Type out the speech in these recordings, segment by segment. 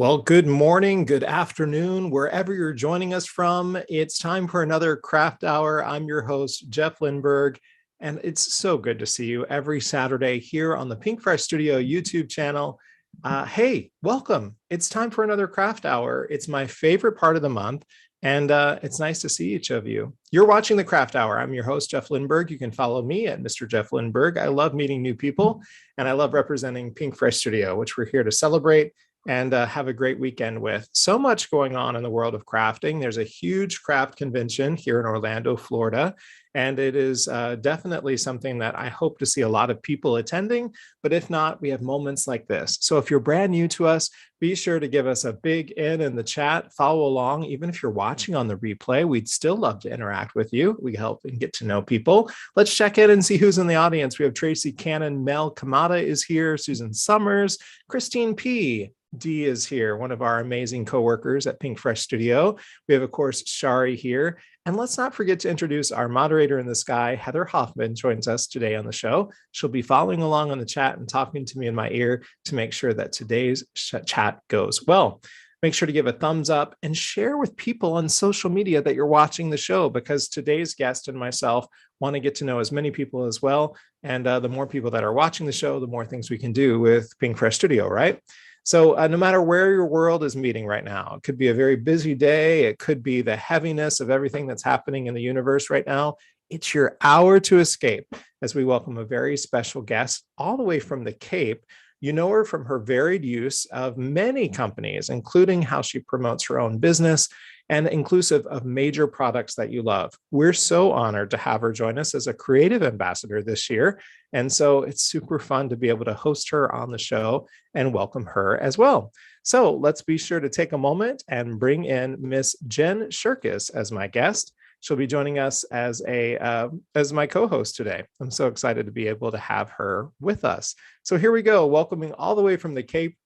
Well, good morning, good afternoon, wherever you're joining us from. It's time for another craft hour. I'm your host, Jeff Lindberg, and it's so good to see you every Saturday here on the Pinkfresh Studio YouTube channel. Hey, welcome. It's time for another craft hour. It's my favorite part of the month, and it's nice to see each of you. You're watching the craft hour. I'm your host, Jeff Lindberg. You can follow me at Mr. Jeff Lindberg. I love meeting new people, and I love representing Pinkfresh Studio, which we're here to celebrate and have a great weekend with. So much going on in the world of crafting. There's a huge craft convention here in Orlando, Florida, and it is definitely something that I hope to see a lot of people attending. But if not, we have moments like this. So if you're brand new to us, be sure to give us a big in the chat, follow along. Even if you're watching on the replay, we'd still love to interact with you. We help and get to know people. Let's check in and see who's in the audience. We have Tracy Cannon, Mel Kamada is here, Susan Summers, Christine P. Dee is here, one of our amazing coworkers at Pinkfresh Studio. We have, of course, Shari here. And let's not forget to introduce our moderator in the sky, Heather Hoffman, joins us today on the show. She'll be following along on the chat and talking to me in my ear to make sure that today's chat goes well. Make sure to give a thumbs up and share with people on social media that you're watching the show, because today's guest and myself want to get to know as many people as well. And the more people that are watching the show, the more things we can do with Pinkfresh Studio, right? So no matter where your world is meeting right now, it could be a very busy day. It could be the heaviness of everything that's happening in the universe right now. It's your hour to escape as we welcome a very special guest all the way from the Cape. You know her from her varied use of many companies, including how she promotes her own business and inclusive of major products that you love. We're so honored to have her join us as a creative ambassador this year. And so it's super fun to be able to host her on the show and welcome her as well. So let's be sure to take a moment and bring in Miss Jenn Shurkus as my guest. She'll be joining us as my co-host today. I'm so excited to be able to have her with us. So here we go, welcoming all the way from the Cape.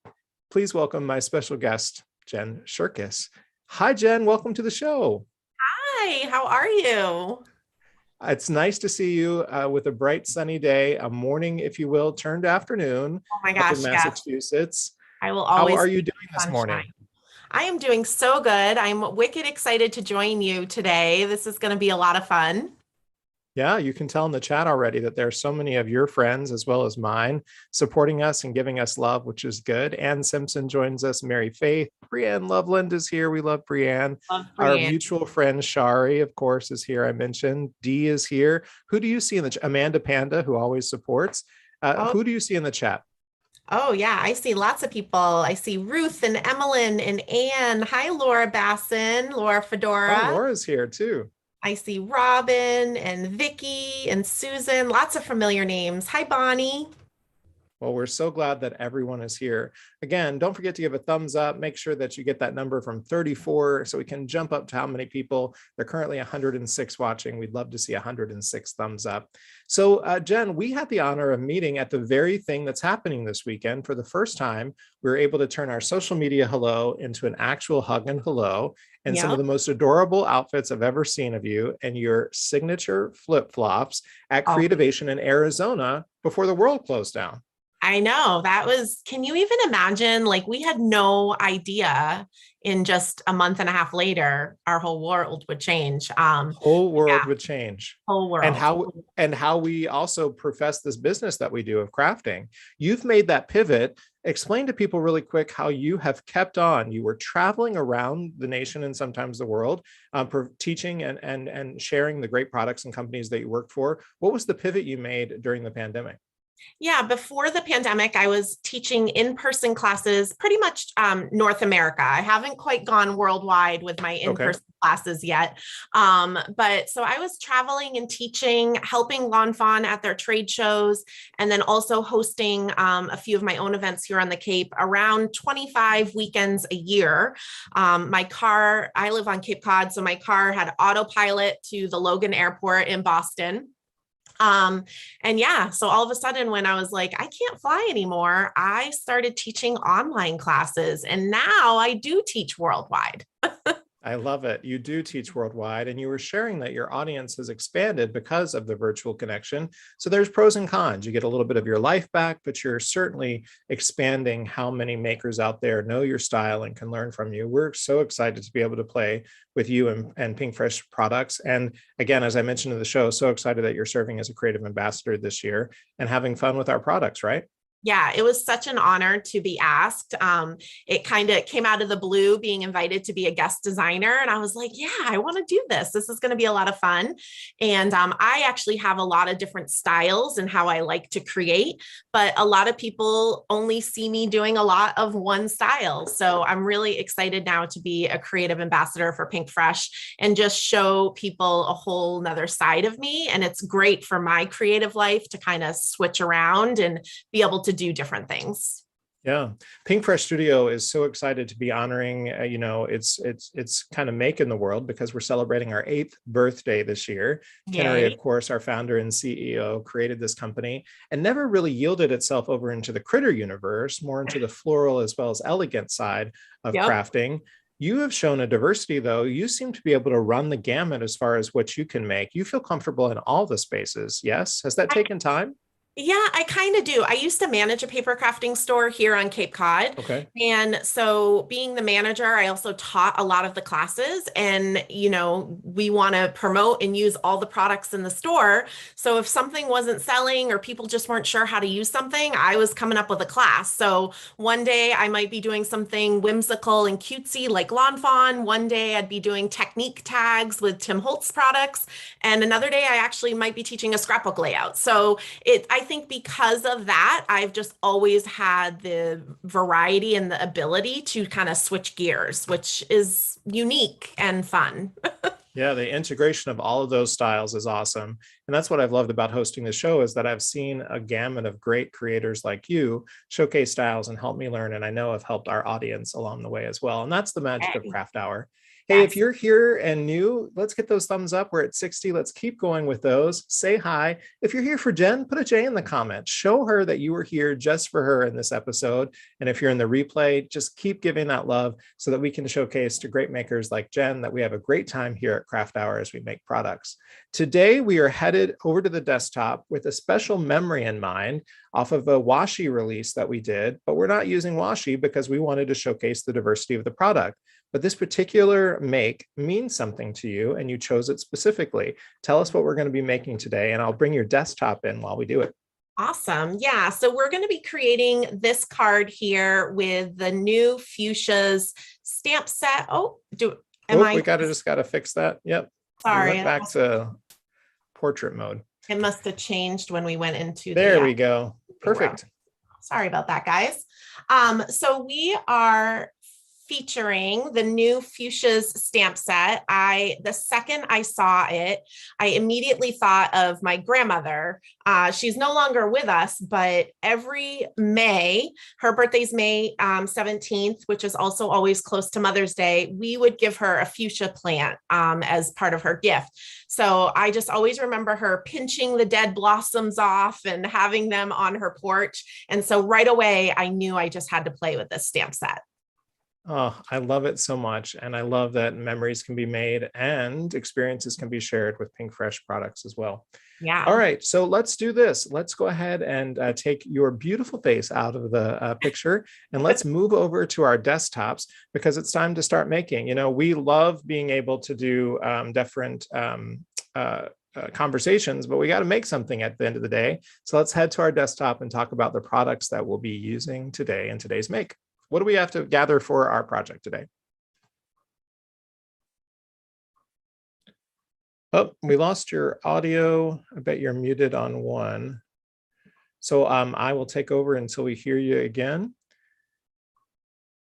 Please welcome my special guest, Jenn Shurkus. Hi, Jenn. Welcome to the show. Hi, how are you? It's nice to see you with a bright sunny day, a morning, if you will, turned afternoon Oh my up in gosh, yes. Massachusetts. I will How always are you doing this morning? sunshine. I am doing so good. I'm wicked excited to join you today. This is going to be a lot of fun. Yeah, you can tell in the chat already that there are so many of your friends as well as mine supporting us and giving us love, which is good. Ann Simpson joins us. Mary Faith, Brianne Loveland is here. We love Brianne. Love Our Brianne. mutual friend Shari, of course, is here. I mentioned Dee is here. Who do you see in the Amanda Panda, who always supports? Who do you see in the chat? Oh yeah, I see lots of people. I see Ruth and Emmeline and Anne. Hi, Laura Basson, Laura Oh, Fedora. Laura's here too. I see Robin and Vicky and Susan. Lots of familiar names. Hi, Bonnie. Well, we're so glad that everyone is here. Again, don't forget to give a thumbs up. Make sure that you get that number from 34 so we can jump up to how many people. They're currently 106 watching. We'd love to see 106 thumbs up. So, Jenn, we had the honor of meeting at the very thing that's happening this weekend. For the first time, we were able to turn our social media hello into an actual hug and hello. And some of the most adorable outfits I've ever seen of you and your signature flip-flops at Creativation in Arizona before the world closed down. I know that was, can you even imagine? Like, we had no idea in just a month and a half later, our whole world would change. Whole world would change. Whole world. And how we also profess this business that we do of crafting. You've made that pivot. Explain to people really quick how you have kept on. You were traveling around the nation and sometimes the world, teaching and sharing the great products and companies that you worked for. What was the pivot you made during the pandemic? Yeah, before the pandemic, I was teaching in-person classes, pretty much North America. I haven't quite gone worldwide with my in-person classes yet. But so I was traveling and teaching, helping Lawn Fawn at their trade shows, and then also hosting a few of my own events here on the Cape, around 25 weekends a year. My car, I live on Cape Cod, so my car had autopilot to the Logan Airport in Boston. And yeah, so all of a sudden when I was like, I can't fly anymore, I started teaching online classes, and now I do teach worldwide. I love it. You do teach worldwide, and you were sharing that your audience has expanded because of the virtual connection. So there's pros and cons. You get a little bit of your life back, but you're certainly expanding how many makers out there know your style and can learn from you. We're so excited to be able to play with you and Pinkfresh products. And again, as I mentioned in the show, so excited that you're serving as a creative ambassador this year and having fun with our products, right? Yeah, it was such an honor to be asked. It kind of came out of the blue being invited to be a guest designer. And I was like, yeah, I want to do this. This is going to be a lot of fun. And I actually have a lot of different styles and how I like to create, but a lot of people only see me doing a lot of one style. So I'm really excited now to be a creative ambassador for Pinkfresh and just show people a whole nother side of me. And it's great for my creative life to kind of switch around and be able to do different things. Yeah, Pinkfresh Studio is so excited to be honoring, it's kind of make in the world because we're celebrating our 8th birthday this year. Kennery, of course, our founder and CEO, created this company and never really yielded itself over into the critter universe, more into the floral as well as elegant side of crafting. You have shown a diversity, though. You seem to be able to run the gamut as far as what you can make. You feel comfortable in all the spaces. Yes. Has that taken time? Yeah, I kind of do. I used to manage a paper crafting store here on Cape Cod. Okay. And so being the manager, I also taught a lot of the classes and, we want to promote and use all the products in the store. So if something wasn't selling or people just weren't sure how to use something, I was coming up with a class. So one day I might be doing something whimsical and cutesy like Lawn Fawn. One day I'd be doing technique tags with Tim Holtz products. And another day I actually might be teaching a scrapbook layout. So I think because of that, I've just always had the variety and the ability to kind of switch gears, which is unique and fun. Yeah, the integration of all of those styles is awesome. And that's what I've loved about hosting the show is that I've seen a gamut of great creators like you showcase styles and help me learn. And I know I've helped our audience along the way as well. And that's the magic of Craft Hour. Hey, if you're here and new, let's get those thumbs up. We're at 60. Let's keep going with those. Say hi. If you're here for Jen, put a J in the comments. Show her that you were here just for her in this episode. And if you're in the replay, just keep giving that love so that we can showcase to great makers like Jen that we have a great time here at Craft Hour as we make products. Today, we are headed over to the desktop with a special memory in mind off of a washi release that we did, but we're not using washi because we wanted to showcase the diversity of the product. But this particular make means something to you and you chose it specifically. Tell us what we're going to be making today and I'll bring your desktop in while we do it. Awesome. Yeah. So we're going to be creating this card here with the new Fuchsia's stamp set. We just got to fix that. Yep. Sorry. We went back to portrait mode. It must have changed when we went into there we go. Perfect. Sorry about that, guys. So we are featuring the new Fuchsia's stamp set. The second I saw it, I immediately thought of my grandmother. She's no longer with us, but every May, her birthday's May 17th, which is also always close to Mother's Day, we would give her a fuchsia plant as part of her gift. So I just always remember her pinching the dead blossoms off and having them on her porch. And so right away, I knew I just had to play with this stamp set. Oh, I love it so much. And I love that memories can be made and experiences can be shared with Pinkfresh products as well. Yeah. All right. So let's do this. Let's go ahead and take your beautiful face out of the picture and let's move over to our desktops because it's time to start making. We love being able to do different conversations, but we got to make something at the end of the day. So let's head to our desktop and talk about the products that we'll be using today in today's make. What do we have to gather for our project today? Oh, we lost your audio. I bet you're muted on one. So I will take over until we hear you again.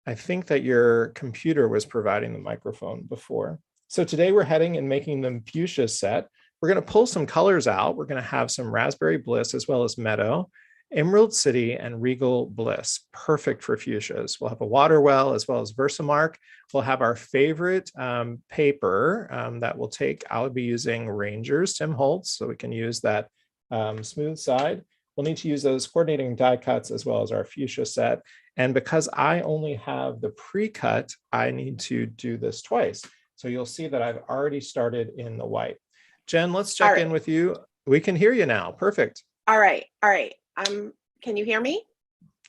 I think that your computer was providing the microphone before. So today we're heading and making the fuchsia set. We're going to pull some colors out. We're going to have some raspberry bliss as well as meadow, Emerald City, and Regal Bliss, perfect for fuchsias. We'll have a water well as well as Versamark. We'll have our favorite paper that we'll take. I'll be using Ranger's Tim Holtz, so we can use that smooth side. We'll need to use those coordinating die cuts as well as our fuchsia set. And because I only have the pre-cut, I need to do this twice. So you'll see that I've already started in the white. Jen, let's All check right. in with you. We can hear you now. Perfect. All right. All right. Can you hear me?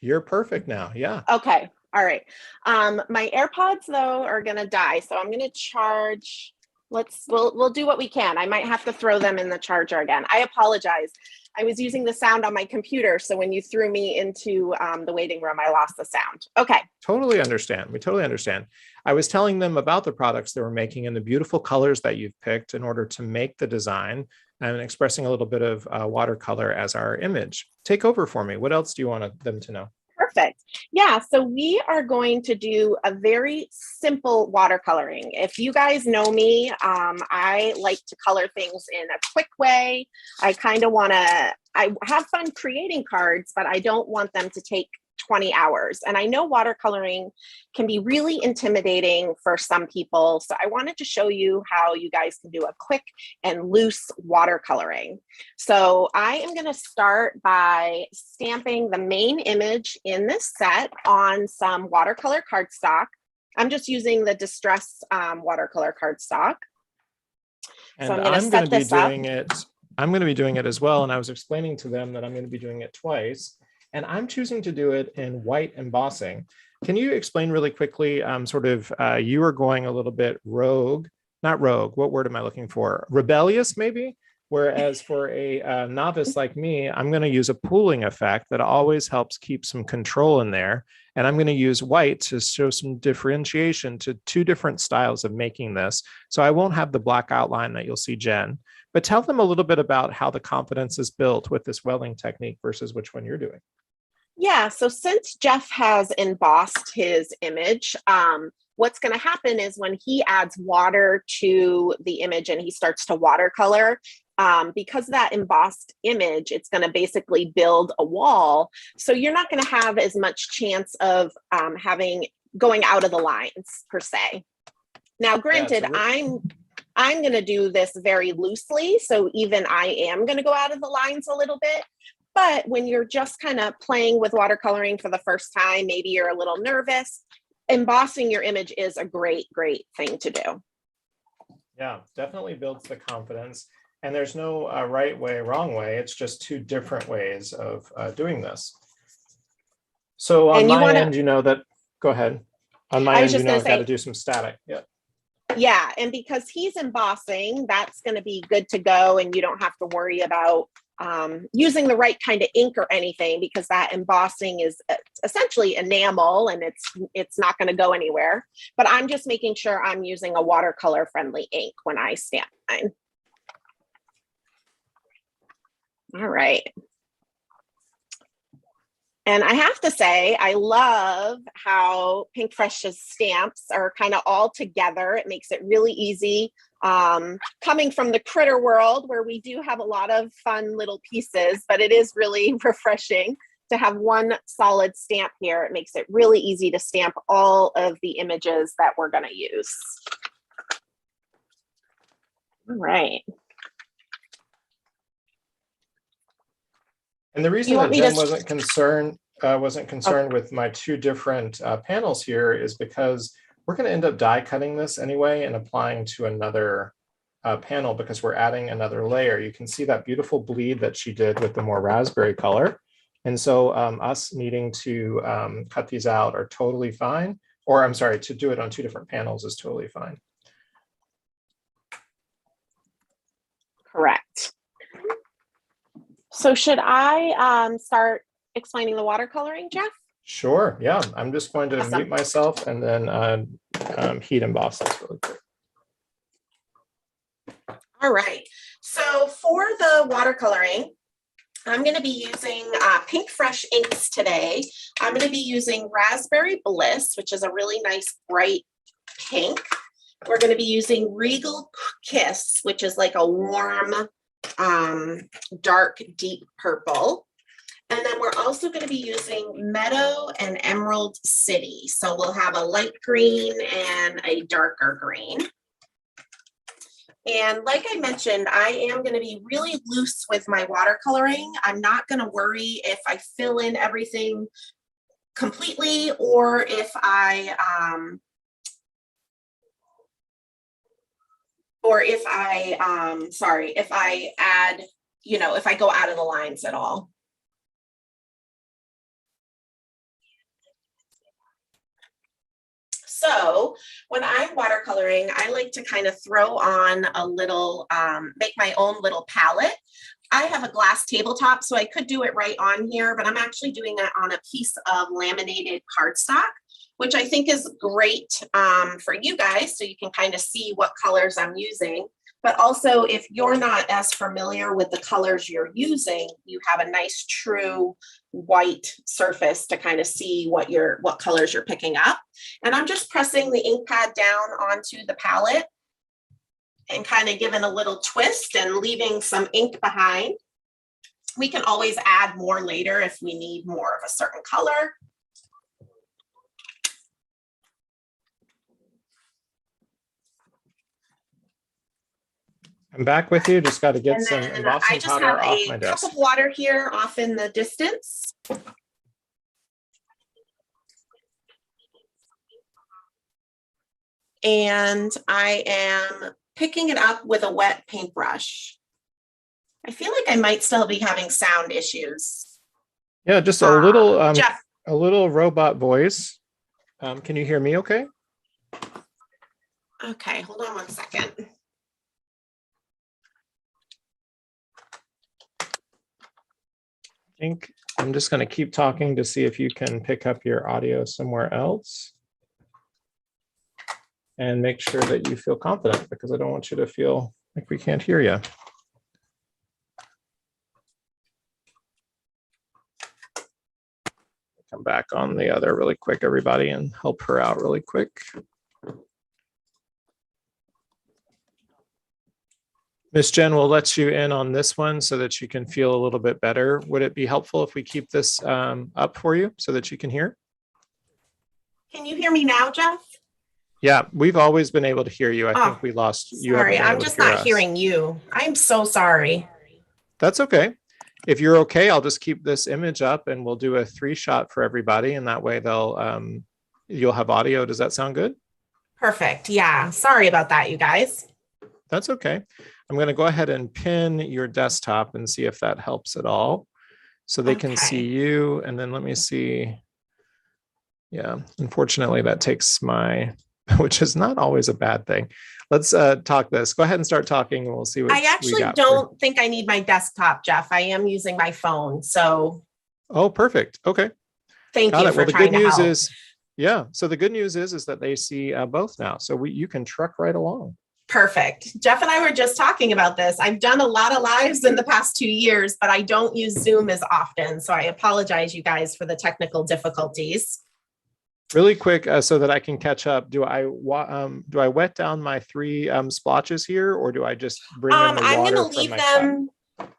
You're perfect now. Yeah. Okay. All right. My AirPods though are gonna die, so I'm gonna charge. We'll do what we can. I might have to throw them in the charger again. I apologize. I was using the sound on my computer, so when you threw me into the waiting room, I lost the sound. Okay. Totally understand. We totally understand. I was telling them about the products they were making and the beautiful colors that you've picked in order to make the design, and expressing a little bit of watercolor as our image. Take over for me. What else do you want them to know? Perfect. Yeah, so we are going to do a very simple watercoloring. If you guys know me, I like to color things in a quick way. I have fun creating cards, but I don't want them to take 20 hours. And I know watercoloring can be really intimidating for some people. So I wanted to show you how you guys can do a quick and loose watercoloring. So I am going to start by stamping the main image in this set on some watercolor cardstock. I'm just using the Distress watercolor cardstock. And so I'm going to set this up. I'm going to be doing it as well. And I was explaining to them that I'm going to be doing it twice. And I'm choosing to do it in white embossing. Can you explain really quickly, you are going a little bit rogue, not rogue, what word am I looking for? Rebellious, maybe? Whereas for a novice like me, I'm going to use a pooling effect that always helps keep some control in there. And I'm going to use white to show some differentiation to two different styles of making this. So I won't have the black outline that you'll see Jen. But tell them a little bit about how the confidence is built with this welling technique versus which one you're doing. Yeah, so since Jeff has embossed his image, what's going to happen is when he adds water to the image and he starts to watercolor, because that embossed image, it's going to basically build a wall. So you're not going to have as much chance of going out of the lines per se. Now, granted, I'm going to do this very loosely. So even I am going to go out of the lines a little bit. But when you're just kind of playing with watercoloring for the first time, maybe you're a little nervous, embossing your image is a great, great thing to do. Yeah, definitely builds the confidence. And there's no right way, wrong way. It's just two different ways of doing this. So on my end, go ahead. On my end, I've got to do some static. Yeah. Yeah, and because he's embossing, that's going to be good to go, and you don't have to worry about using the right kind of ink or anything, because that embossing is essentially enamel and it's not going to go anywhere. But I'm just making sure I'm using a watercolor friendly ink when I stamp mine. All right. And I have to say, I love how Pinkfresh's stamps are kind of all together. It makes it really easy. Coming from the critter world, where we do have a lot of fun little pieces, but it is really refreshing to have one solid stamp here. It makes it really easy to stamp all of the images that we're going to use. All right. And the reason that Jen wasn't concerned with my two different panels here is because we're going to end up die cutting this anyway and applying to another panel, because we're adding another layer. You can see that beautiful bleed that she did with the more raspberry color. And so us needing to cut these out are totally fine. Or I'm sorry, to do it on two different panels is totally fine. Correct. So should I start explaining the watercoloring, Jeff? Sure. Yeah. I'm just going to mute myself and then heat emboss this really quick. All right. So for the watercoloring, I'm going to be using Pinkfresh inks today. I'm going to be using Raspberry Bliss, which is a really nice bright pink. We're going to be using Regal Kiss, which is like a warm, dark, deep purple. And then we're also going to be using Meadow and Emerald City. So we'll have a light green and a darker green. And like I mentioned, I am going to be really loose with my watercoloring. I'm not going to worry if I fill in everything completely or if I or if I, if I add, if I go out of the lines at all. So when I'm watercoloring, I like to kind of throw on a little, make my own little palette. I have a glass tabletop, so I could do it right on here, but I'm actually doing it on a piece of laminated cardstock, which I think is great for you guys, so you can kind of see what colors I'm using. But also, if you're not as familiar with the colors you're using, you have a nice true white surface to kind of see what colors you're picking up. And I'm just pressing the ink pad down onto the palette and kind of giving a little twist and leaving some ink behind. We can always add more later if we need more of a certain color. I'm back with you. Just got to get some embossing powder off my desk. I just have a cup of water here off in the distance. And I am picking it up with a wet paintbrush. I feel like I might still be having sound issues. Yeah, just a little, Jeff. A little robot voice. Can you hear me okay? Okay, hold on one second. I think I'm just going to keep talking to see if you can pick up your audio somewhere else. And make sure that you feel confident, because I don't want you to feel like we can't hear you. Come back on the other really quick, everybody, and help her out really quick. Miss Jen, we'll let you in on this one so that you can feel a little bit better. Would it be helpful if we keep this up for you so that you can hear? Can you hear me now, Jeff? Yeah, we've always been able to hear you. I think we lost you. Sorry, I'm just not hearing you. I'm so sorry. That's okay. If you're okay, I'll just keep this image up and we'll do a 3-shot for everybody, and that way you'll have audio. Does that sound good? Perfect. Yeah. Sorry about that, you guys. That's okay. I'm going to go ahead and pin your desktop and see if that helps at all, so they can see you. And then let me see. Yeah, unfortunately, that takes which is not always a bad thing. Let's talk this. Go ahead and start talking, and we'll see what I actually don't think I need my desktop, Jeff. I am using my phone. So. Oh, perfect. Okay. Thank you for trying to help. So the good news is that they see both now. So you can truck right along. Perfect. Jeff and I were just talking about this. I've done a lot of lives in the past 2 years, but I don't use Zoom as often. So I apologize, you guys, for the technical difficulties. Really quick, so that I can catch up. Do I wet down my 3 splotches here, or do I just bring in the water? I'm going to leave them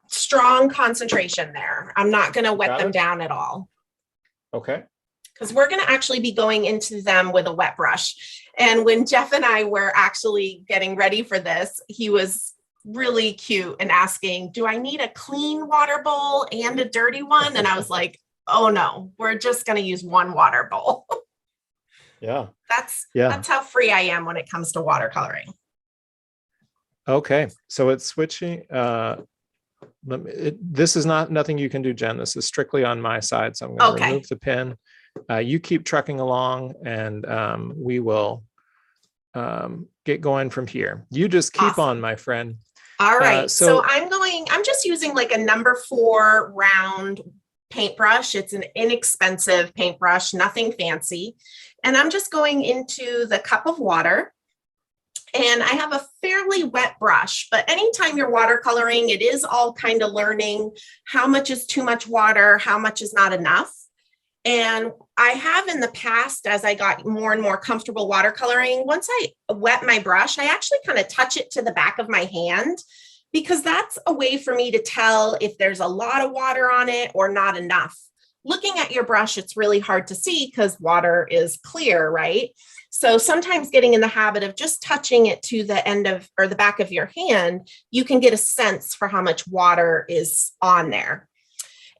strong concentration there. I'm not going to wet them down at all. Okay. Because we're going to actually be going into them with a wet brush. And when Jeff and I were actually getting ready for this, he was really cute and asking, do I need a clean water bowl and a dirty one? And I was like, oh no, we're just going to use one water bowl. Yeah. That's how free I am when it comes to watercoloring. Okay. So it's switching. This is nothing you can do, Jen. This is strictly on my side. So I'm going to remove the pin. You keep trucking along, and we will get going from here. You just keep on, my friend. All right. So I'm just using like a number 4 round paintbrush. It's an inexpensive paintbrush, nothing fancy. And I'm just going into the cup of water. And I have a fairly wet brush, but anytime you're watercoloring, it is all kind of learning how much is too much water, how much is not enough. And I have in the past, as I got more and more comfortable watercoloring, once I wet my brush, I actually kind of touch it to the back of my hand, because that's a way for me to tell if there's a lot of water on it or not enough. Looking at your brush, it's really hard to see because water is clear, right? So sometimes getting in the habit of just touching it to the end of, or the back of your hand, you can get a sense for how much water is on there.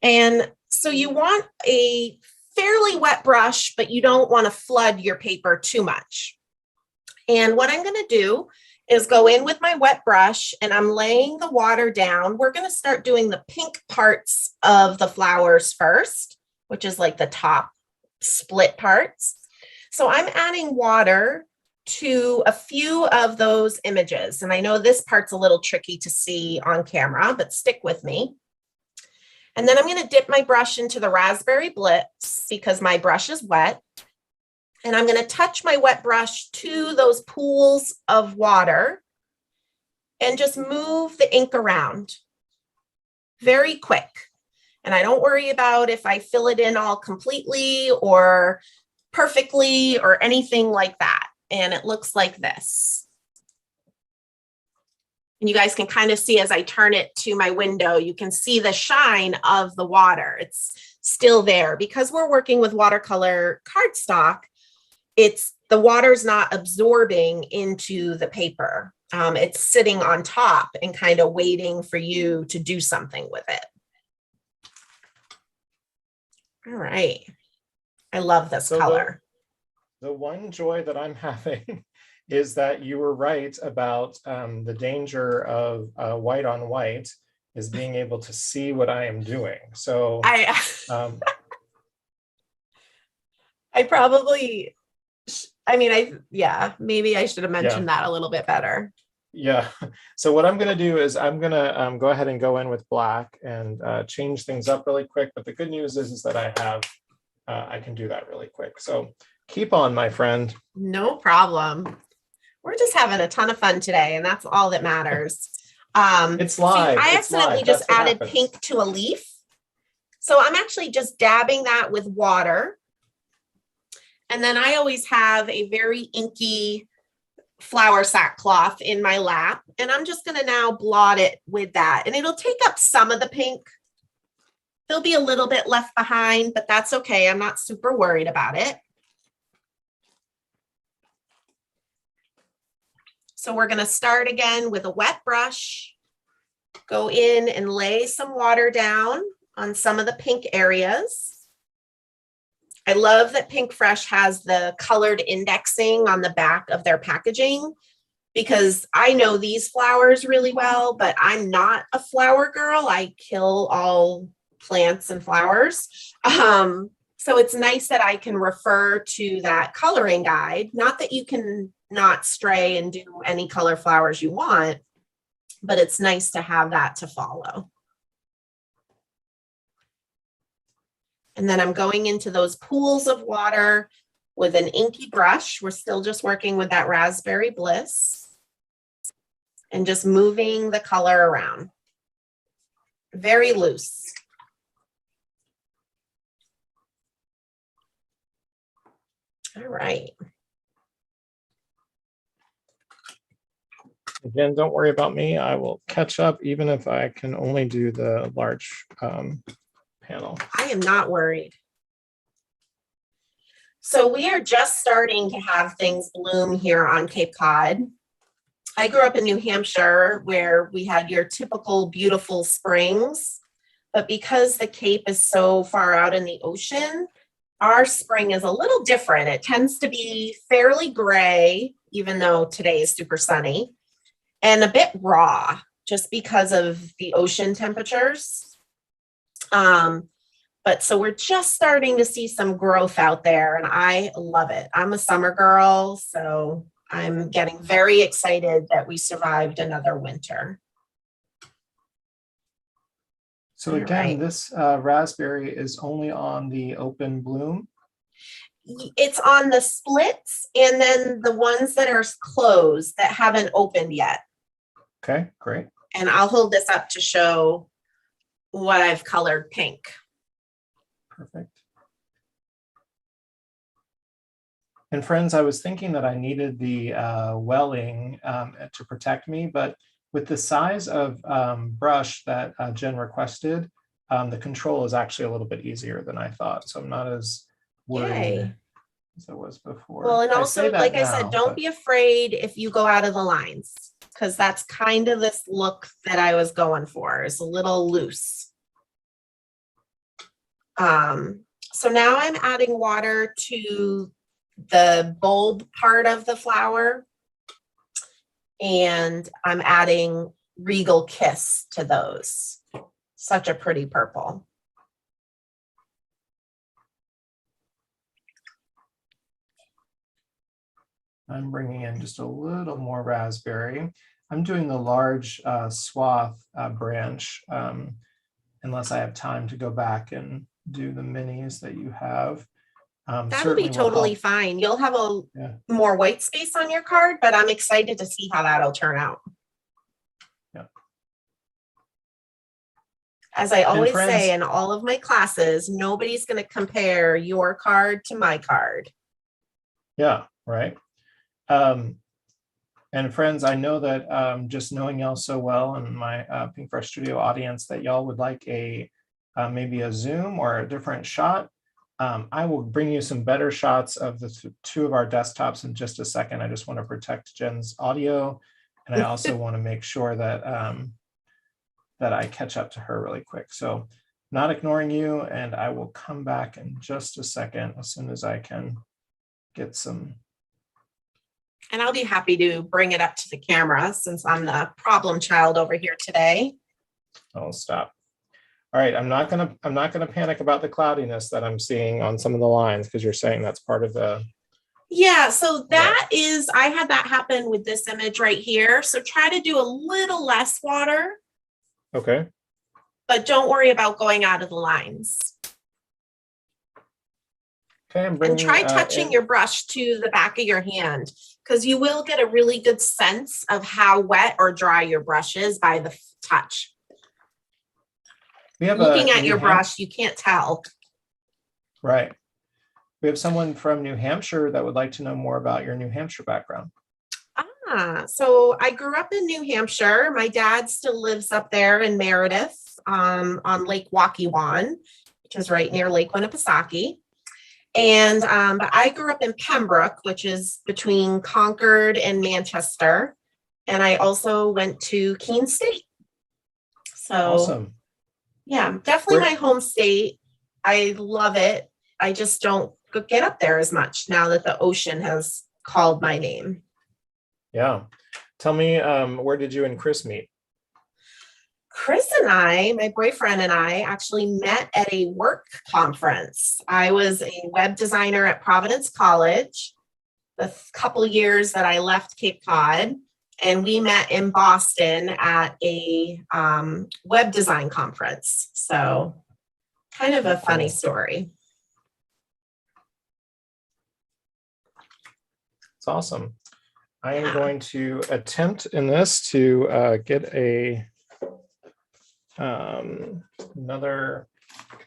And so you want a fairly wet brush, but you don't want to flood your paper too much. And what I'm going to do is go in with my wet brush and I'm laying the water down. We're going to start doing the pink parts of the flowers first, which is like the top split parts. So I'm adding water to a few of those images. And I know this part's a little tricky to see on camera, but stick with me. And then I'm going to dip my brush into the raspberry bliss because my brush is wet. And I'm going to touch my wet brush to those pools of water and just move the ink around very quick. And I don't worry about if I fill it in all completely or perfectly or anything like that. And it looks like this. And you guys can kind of see as I turn it to my window, you can see the shine of the water. It's still there because we're working with watercolor cardstock. The water's not absorbing into the paper. It's sitting on top and kind of waiting for you to do something with it. All right. I love this color. The one joy that I'm having is that you were right about the danger of white on white is being able to see what I am doing. So maybe I should have mentioned that a little bit better. Yeah. So what I'm going to do is I'm going to go ahead and go in with black and change things up really quick. But the good news is that I can do that really quick. So keep on, my friend. No problem. We're just having a ton of fun today, and that's all that matters. It's live. I accidentally just added pink to a leaf. So I'm actually just dabbing that with water. And then I always have a very inky flower sackcloth in my lap. And I'm just going to now blot it with that. And it'll take up some of the pink. There'll be a little bit left behind, but that's okay. I'm not super worried about it. So we're going to start again with a wet brush, go in and lay some water down on some of the pink areas. I love that Pinkfresh has the colored indexing on the back of their packaging because I know these flowers really well, but I'm not a flower girl. I kill all plants and flowers. So it's nice that I can refer to that coloring guide. Not that you can not stray and do any color flowers you want, but it's nice to have that to follow. And then I'm going into those pools of water with an inky brush. We're still just working with that raspberry bliss and just moving the color around. Very loose. All right. Again, don't worry about me. I will catch up even if I can only do the large panel. I am not worried. So we are just starting to have things bloom here on Cape Cod. I grew up in New Hampshire where we had your typical beautiful springs, but because the Cape is so far out in the ocean, our spring is a little different. It tends to be fairly gray, even though today is super sunny, and a bit raw just because of the ocean temperatures. But so we're just starting to see some growth out there and I love it. I'm a summer girl, so I'm getting very excited that we survived another winter. So again, this raspberry is only on the open bloom? It's on the splits and then the ones that are closed that haven't opened yet. Okay, great. And I'll hold this up to show what I've colored pink. Perfect. And friends, I was thinking that I needed the welling to protect me, but with the size of brush that Jen requested, the control is actually a little bit easier than I thought. So I'm not as worried as I was before. Well, and also, like I said, don't be afraid if you go out of the lines, because that's kind of this look that I was going for. It's a little loose. So now I'm adding water to the bulb part of the flower. and I'm adding Regal Kiss to those. Such a pretty purple. I'm bringing in just a little more raspberry. I'm doing the large swath branch, unless I have time to go back and do the minis that you have. That'll be totally fine. You'll have a more white space on your card, but I'm excited to see how that'll turn out. Yeah. As I always say in all of my classes, nobody's going to compare your card to my card. Yeah, right. And friends, I know that just knowing y'all so well and my Pinkfresh Studio audience, that y'all would like a maybe a zoom or a different shot. I will bring you some better shots of the two of our desktops in just a second. I just want to protect Jenn's audio, and I also want to make sure that that I catch up to her really quick. So not ignoring you, and I will come back in just a second as soon as I can get some. And I'll be happy to bring it up to the camera since I'm the problem child over here today. Oh, stop. All right, I'm not gonna panic about the cloudiness that I'm seeing on some of the lines, because you're saying that's part of the. Yeah, so that is, I had that happen with this image right here. So try to do a little less water. Okay. But don't worry about going out of the lines. Okay, and try touching your brush to the back of your hand, because you will get a really good sense of how wet or dry your brush is by the touch. Looking at your brush, you can't tell. Right. We have someone from New Hampshire that would like to know more about your New Hampshire background. So I grew up in New Hampshire. My dad still lives up there in Meredith on Lake Waukesha, which is right near Lake Winnipesaukee. And but I grew up in Pembroke, which is between Concord and Manchester. And I also went to Keene State. So awesome. Yeah, definitely my home state. I love it. I just don't get up there as much now that the ocean has called my name. Yeah. Tell me, where did you and Chris meet? Chris and I, my boyfriend and I, actually met at a work conference. I was a web designer at Providence College the couple years that I left Cape Cod, and we met in Boston at a web design conference. So kind of a funny story. It's awesome. I am going to attempt in this to get a get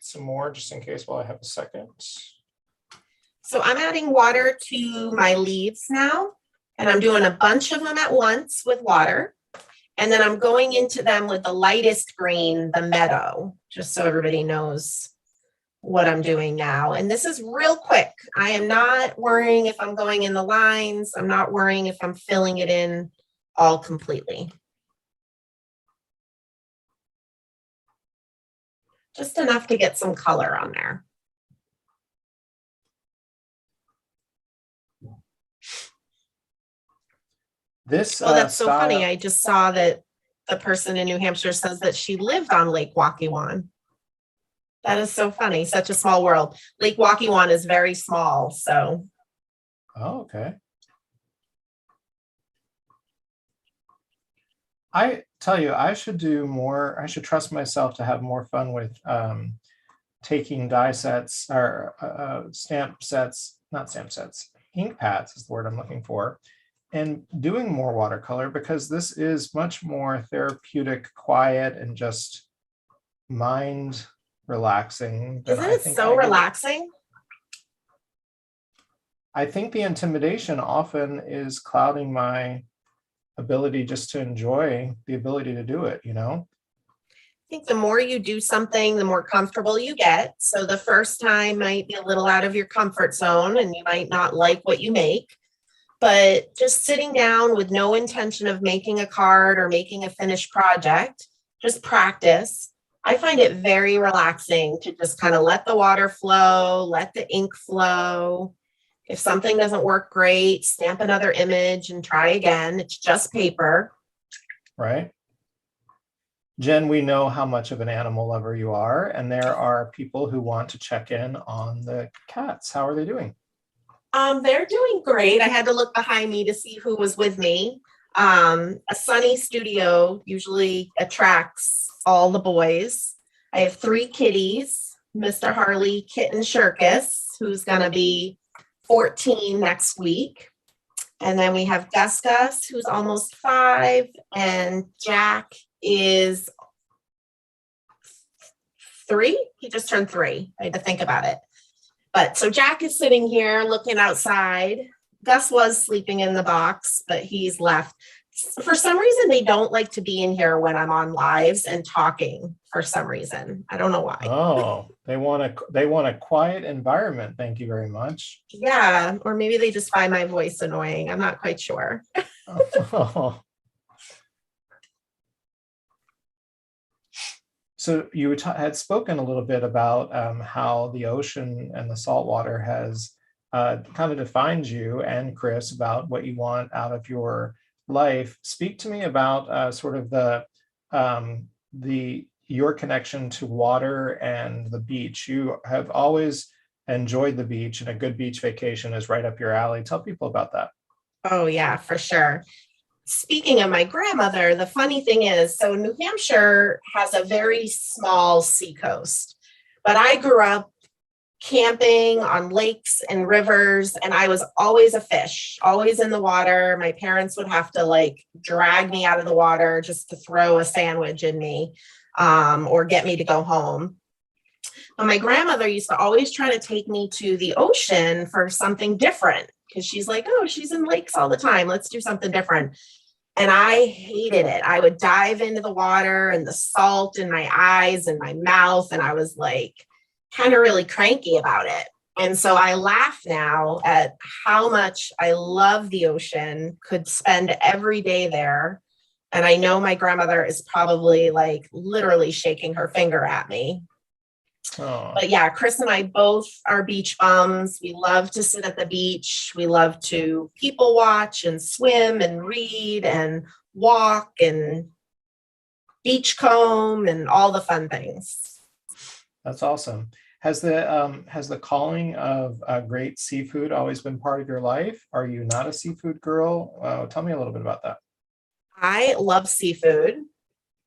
some more just in case while I have a second. So I'm adding water to my leaves now, and I'm doing a bunch of them at once with water. And then I'm going into them with the lightest green, the meadow, just so everybody knows what I'm doing now. And this is real quick. I am not worrying if I'm going in the lines. I'm not worrying if I'm filling it in all completely. Just enough to get some color on there. This that's so funny. I just saw that the person in New Hampshire says that she lived on Lake Waukesha. That is so funny. Such a small world. Lake Waukesha is very small, so. Oh, okay. I tell you, I should do more. I should trust myself to have more fun with taking die sets or stamp sets, not stamp sets, ink pads is the word I'm looking for, and doing more watercolor, because this is much more therapeutic, quiet, and just mind relaxing. Isn't it so relaxing? I think the intimidation often is clouding my ability just to enjoy the ability to do it, you know? I think the more you do something, the more comfortable you get. So the first time might be a little out of your comfort zone and you might not like what you make, but just sitting down with no intention of making a card or making a finished project, just practice. I find it very relaxing to just kind of let the water flow, let the ink flow, If something doesn't work great, stamp another image and try again. It's just paper. Right. Jen, we know how much of an animal lover you are, and there are people who want to check in on the cats. How are they doing? They're doing great. I had to look behind me to see who was with me. A sunny studio usually attracts all the boys. I have 3 kitties, Mr. Harley, Kitten Shurkus, who's going to be 14 next week. And then we have Gus Gus, who's almost 5, and Jack is 3. He just turned 3. I had to think about it. But so Jack is sitting here looking outside. Gus was sleeping in the box, but he's left. For some reason, they don't like to be in here when I'm on lives and talking for some reason. I don't know why. Oh, they want a quiet environment. Thank you very much. Yeah, or maybe they just find my voice annoying. I'm not quite sure. Oh. So you had spoken a little bit about how the ocean and the saltwater has kind of defined you and Chris about what you want out of your life. Speak to me about sort of your connection to water and the beach. You have always enjoyed the beach, and a good beach vacation is right up your alley. Tell people about that. Oh yeah, for sure. Speaking of my grandmother, the funny thing is, so New Hampshire has a very small seacoast, but I grew up camping on lakes and rivers, and I was always a fish, always in the water. My parents would have to like drag me out of the water just to throw a sandwich in me, or get me to go home. But my grandmother used to always try to take me to the ocean for something different, because she's like, oh, she's in lakes all the time. Let's do something different. And I hated it. I would dive into the water and the salt in my eyes and my mouth. And I was like, kind of really cranky about it. And so I laugh now at how much I love the ocean, could spend every day there. And I know my grandmother is probably like literally shaking her finger at me. Oh. But yeah, Chris and I both are beach bums. We love to sit at the beach. We love to people watch and swim and read and walk and beach comb and all the fun things. That's awesome. Has the calling of great seafood always been part of your life? Are you not a seafood girl? Tell me a little bit about that. I love seafood.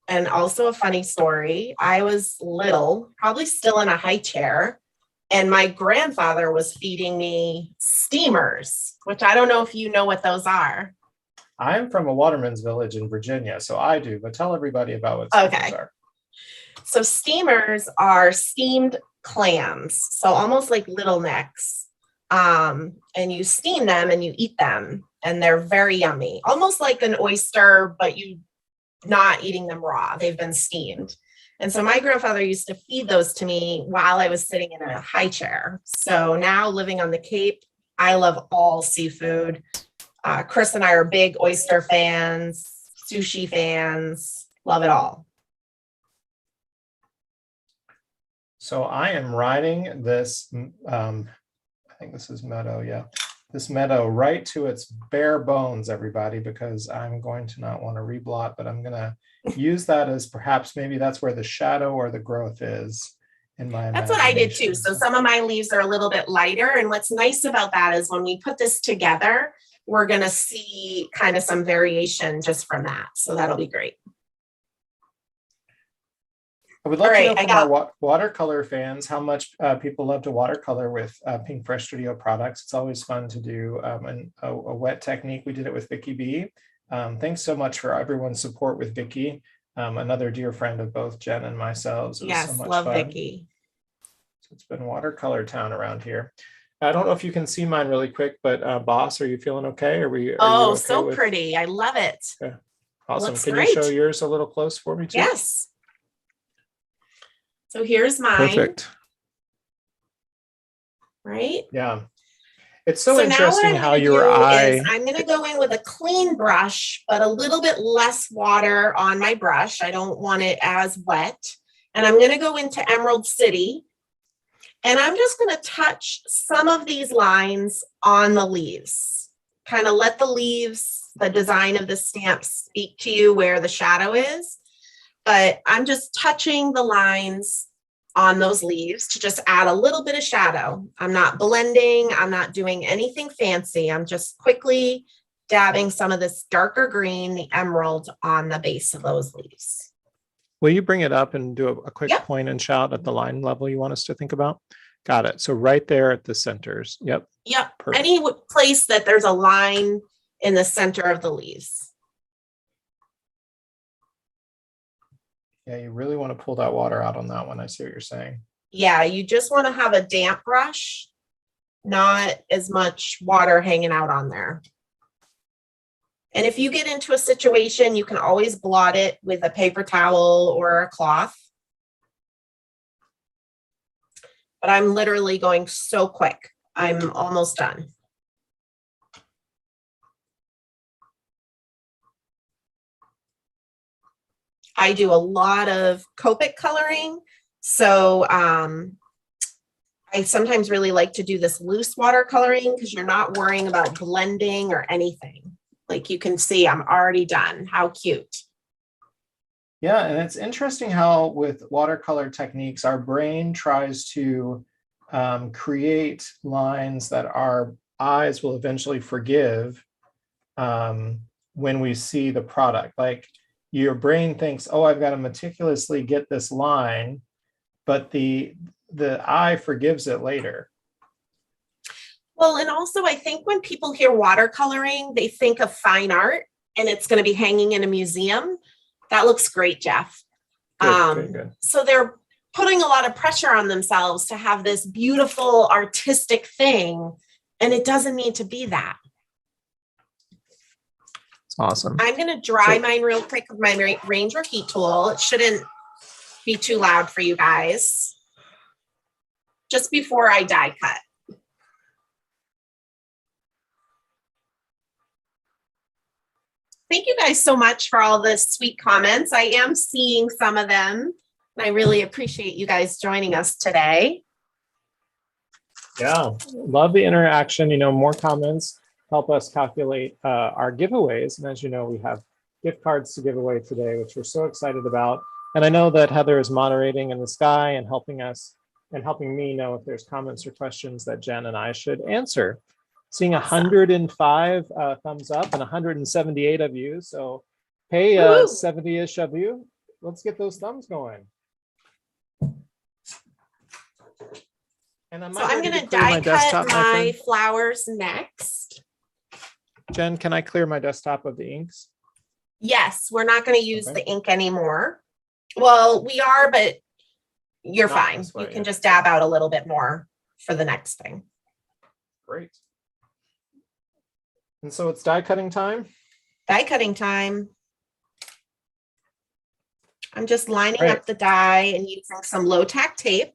And also a funny story, I was little, probably still in a high chair, and my grandfather was feeding me steamers, which I don't know if you know what those are. I'm from a waterman's village in Virginia, so I do, but tell everybody about what steamers are. So steamers are steamed clams, so almost like little necks. And you steam them and you eat them, and they're very yummy, almost like an oyster, but you not eating them raw. They've been steamed. And so my grandfather used to feed those to me while I was sitting in a high chair. So now living on the Cape, I love all seafood. Chris and I are big oyster fans, sushi fans, love it all. So I am riding this, I think this is meadow, yeah. This meadow right to its bare bones, everybody, because I'm going to not want to reblot, but I'm going to use that as perhaps maybe that's where the shadow or the growth is in my That's what I did too. So some of my leaves are a little bit lighter. And what's nice about that is when we put this together, we're going to see kind of some variation just from that. So that'll be great. I would love to know from our watercolor fans how much people love to watercolor with Pinkfresh Studio products. It's always fun to do a wet technique. We did it with Vicky B. Thanks so much for everyone's support with Vicky, another dear friend of both Jen and myself. Yes, so love fun. Vicky. So it's been watercolor town around here. I don't know if you can see mine really quick, but Boss, are you feeling okay? Are you okay so pretty. I love it. Okay. Awesome. Can you show yours a little close for me too? Yes. So here's mine. Perfect. Right? Yeah. It's so interesting how your eye... I'm going to go in with a clean brush, but a little bit less water on my brush. I don't want it as wet. And I'm going to go into Emerald City. And I'm just going to touch some of these lines on the leaves. Kind of let the leaves, the design of the stamp speak to you where the shadow is. But I'm just touching the lines on those leaves to just add a little bit of shadow. I'm not blending. I'm not doing anything fancy. I'm just quickly dabbing some of this darker green, the emerald, on the base of those leaves. Will you bring it up and do a quick point and shout at the line level you want us to think about? Got it. So right there at the centers. Yep. Yep. Perfect. Any place that there's a line in the center of the leaves. Yeah, you really want to pull that water out on that one. I see what you're saying. Yeah, you just want to have a damp brush, not as much water hanging out on there. And if you get into a situation, you can always blot it with a paper towel or a cloth. But I'm literally going so quick. I'm almost done. I do a lot of Copic coloring. So I sometimes really like to do this loose watercoloring because you're not worrying about blending or anything. Like you can see, I'm already done. How cute. Yeah, and it's interesting how with watercolor techniques, our brain tries to create lines that our eyes will eventually forgive when we see the product. Like your brain thinks, oh, I've got to meticulously get this line, but the eye forgives it later. Well, and also I think when people hear watercoloring, they think of fine art and it's going to be hanging in a museum. That looks great, Jeff. Good. So they're putting a lot of pressure on themselves to have this beautiful artistic thing, and it doesn't need to be that. It's awesome. I'm going to dry mine real quick with my Ranger heat tool. It shouldn't be too loud for you guys. Just before I die cut. Thank you guys so much for all the sweet comments. I am seeing some of them, and I really appreciate you guys joining us today. Yeah, love the interaction. You know, more comments help us calculate our giveaways. And as you know, we have gift cards to give away today, which we're so excited about. And I know that Heather is moderating in the sky and helping us and helping me know if there's comments or questions that Jen and I should answer. Seeing 105 thumbs up and 178 of you. So, hey, 70-ish of you, let's get those thumbs going. And I'm going to die cut my flowers next. Jen, can I clear my desktop of the inks? Yes, we're not going to use the ink anymore. Well, we are, but you're fine. You can just dab out a little bit more for the next thing. Great. And so it's die cutting time? Die cutting time. I'm just lining up the die and using some low tack tape.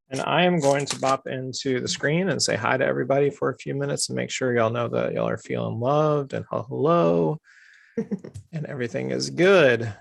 And I am going to bop into the screen and say hi to everybody for a few minutes and make sure y'all know that y'all are feeling loved and hello and everything is good.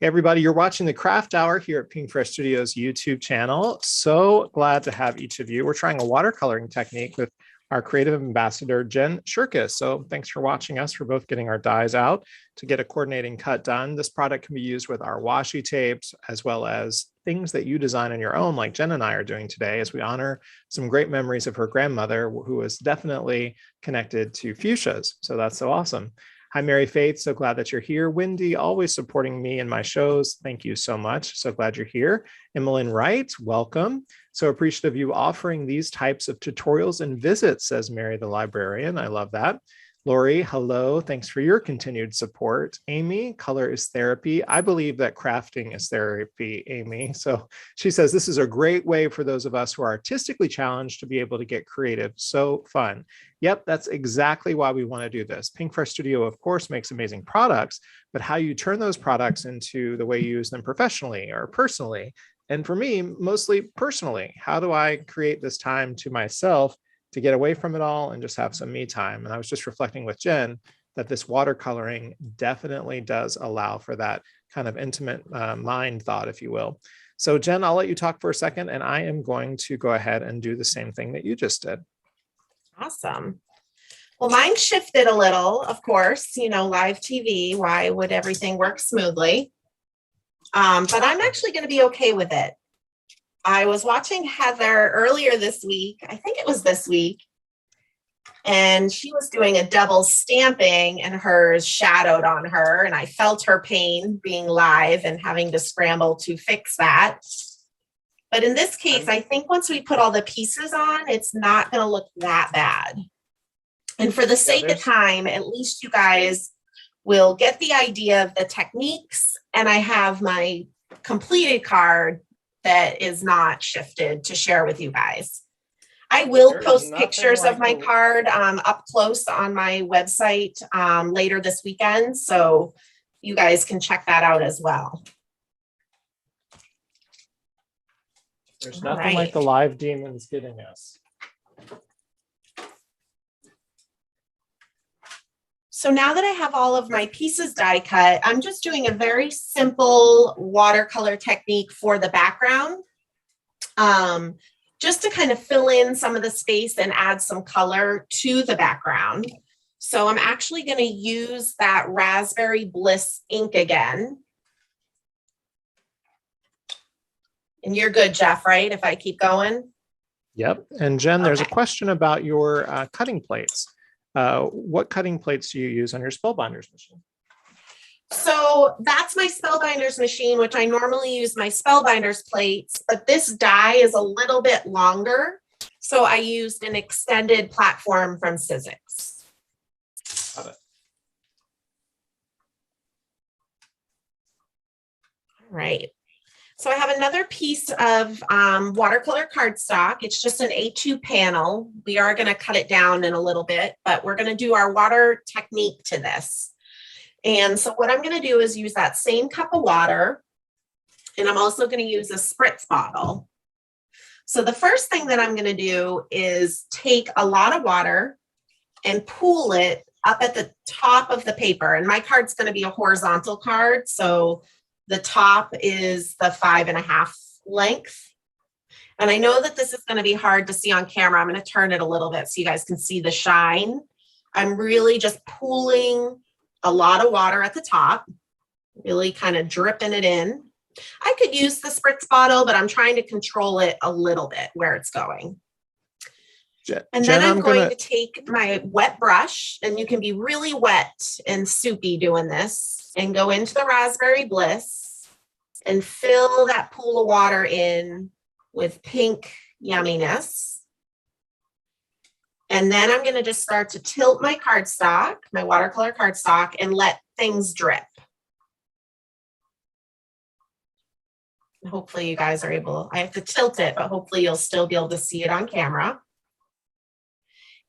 Hey everybody, you're watching the Craft Hour here at Pinkfresh Studios YouTube channel. So glad to have each of you. We're trying a watercoloring technique with our creative ambassador, Jenn Shurkus. So thanks for watching us. We're both getting our dies out to get a coordinating cut done. This product can be used with our washi tapes, as well as things that you design on your own, like Jen and I are doing today, as we honor some great memories of her grandmother, who was definitely connected to fuchsias. So that's so awesome. Hi, Mary Faith. So glad that you're here. Wendy, always supporting me in my shows. Thank you so much. So glad you're here. Emmeline Wright, welcome. So appreciative of you offering these types of tutorials and visits, says Mary the librarian. I love that. Lori, hello. Thanks for your continued support. Amy, color is therapy. I believe that crafting is therapy, Amy. So she says, this is a great way for those of us who are artistically challenged to be able to get creative. So fun. Yep, that's exactly why we want to do this. Pinkfresh Studio, of course, makes amazing products, but how you turn those products into the way you use them professionally or personally. And for me, mostly personally, how do I create this time to myself to get away from it all and just have some me time? And I was just reflecting with Jen that this watercoloring definitely does allow for that kind of intimate mind thought, if you will. So Jen, I'll let you talk for a second, and I am going to go ahead and do the same thing that you just did. Awesome. Well, mine shifted a little, of course, you know, live TV. Why would everything work smoothly? But I'm actually going to be okay with it. I was watching Heather earlier this week. I think it was this week. And she was doing a double stamping and hers shadowed on her. And I felt her pain being live and having to scramble to fix that. But in this case, I think once we put all the pieces on, it's not going to look that bad. And for the sake of time, at least you guys will get the idea of the techniques. And I have my completed card that is not shifted to share with you guys. I will post pictures of my card up close on my website later this weekend. So you guys can check that out as well. There's nothing like the live demons getting us. So now that I have all of my pieces die cut, I'm just doing a very simple watercolor technique for the background. Just to kind of fill in some of the space and add some color to the background. So I'm actually going to use that Raspberry Bliss ink again. And you're good, Jeff, right? If I keep going? Yep. And Jen, there's a question about your cutting plates. What cutting plates do you use on your Spellbinders machine? So that's my Spellbinders machine, which I normally use my Spellbinders plates, but this die is a little bit longer. So I used an extended platform from Sizzix. Got it. All right. So I have another piece of watercolor cardstock. It's just an A2 panel. We are going to cut it down in a little bit, but we're going to do our water technique to this. And so what I'm going to do is use that same cup of water, and I'm also going to use a spritz bottle. So the first thing that I'm going to do is take a lot of water and pool it up at the top of the paper. And my card's going to be a horizontal card. So the top is the 5.5 length. And I know that this is going to be hard to see on camera. I'm going to turn it a little bit so you guys can see the shine. I'm really just pooling a lot of water at the top, really kind of dripping it in. I could use the spritz bottle, but I'm trying to control it a little bit where it's going. And then I'm going to take my wet brush, and you can be really wet and soupy doing this, and go into the Raspberry Bliss and fill that pool of water in with pink yumminess. And then I'm going to just start to tilt my cardstock, my watercolor cardstock, and let things drip. Hopefully you guys are able, I have to tilt it, but hopefully you'll still be able to see it on camera.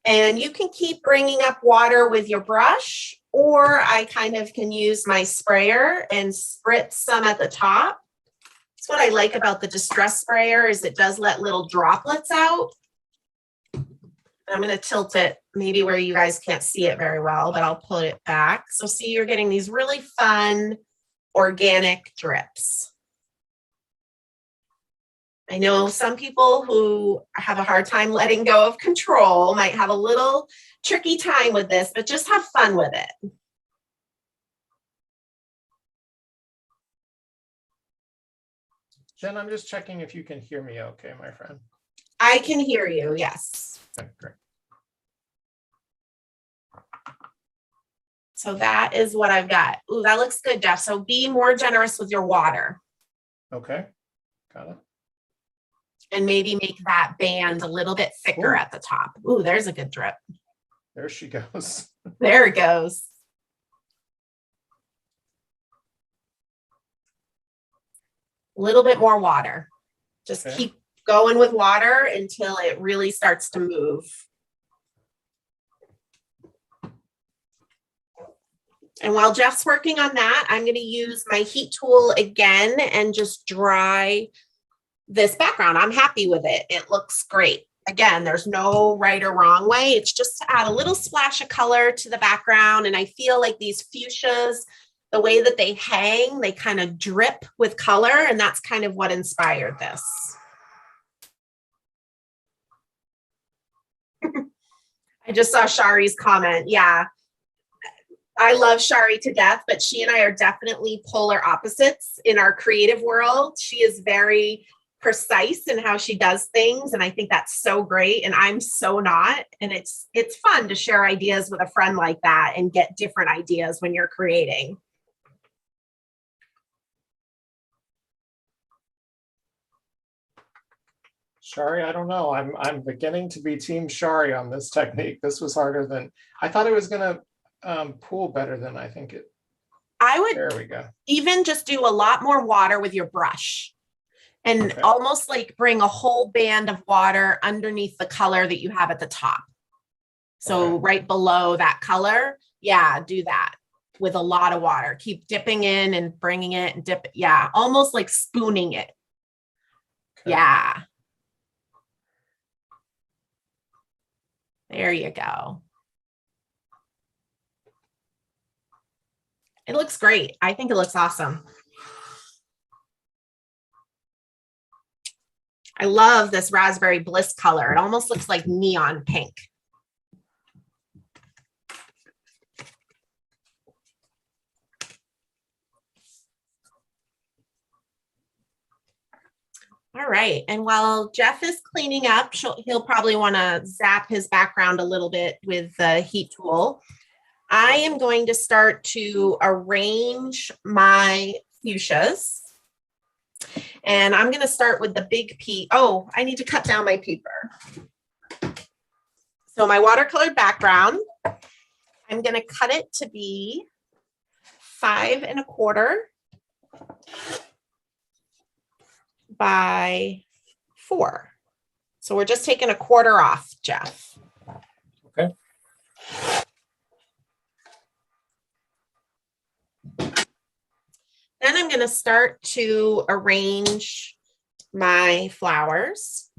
And you can keep bringing up water with your brush, or I kind of can use my sprayer and spritz some at the top. That's what I like about the distress sprayer, is it does let little droplets out. I'm going to tilt it maybe where you guys can't see it very well, but I'll put it back. So see, you're getting these really fun organic drips. I know some people who have a hard time letting go of control might have a little tricky time with this, but just have fun with it. Jen, I'm just checking if you can hear me okay, my friend. I can hear you, yes. Okay, great. So that is what I've got. Ooh, that looks good, Jeff. So be more generous with your water. Okay, got it. And maybe make that band a little bit thicker at the top. Ooh, there's a good drip. There she goes. There it goes. A little bit more water. Just keep going with water until it really starts to move. And while Jeff's working on that, I'm going to use my heat tool again and just dry this background. I'm happy with it. It looks great. Again, there's no right or wrong way. It's just to add a little splash of color to the background. And I feel like these fuchsias the way that they hang, they kind of drip with color, and that's kind of what inspired this. I just saw Shari's comment. Yeah, I love Shari to death, but she and I are definitely polar opposites in our creative world. She is very precise in how she does things, and I think that's so great, and I'm so not. And it's fun to share ideas with a friend like that and get different ideas when you're creating. Shari, I don't know. I'm beginning to be team Shari on this technique. This was harder than I thought it was gonna pool better than I think it. I would there we go. Even just do a lot more water with your brush and almost like bring a whole band of water underneath the color that you have at the top. So right below that color, yeah, do that with a lot of water. Keep dipping in and bringing it and dip. Yeah, almost like spooning it. Yeah. There you go. It looks great. I think it looks awesome. I love this raspberry bliss color. It almost looks like neon pink. All right, and while Jeff is cleaning up, he'll probably want to zap his background a little bit with the heat tool. I am going to start to arrange my fuchsias. And I'm going to start with the big piece. Oh, I need to cut down my paper. So my watercolor background, I'm going to cut it to be 5 1/4 by 4. So we're just taking 1/4 off, Jeff. Okay. Then I'm going to start to arrange my flowers.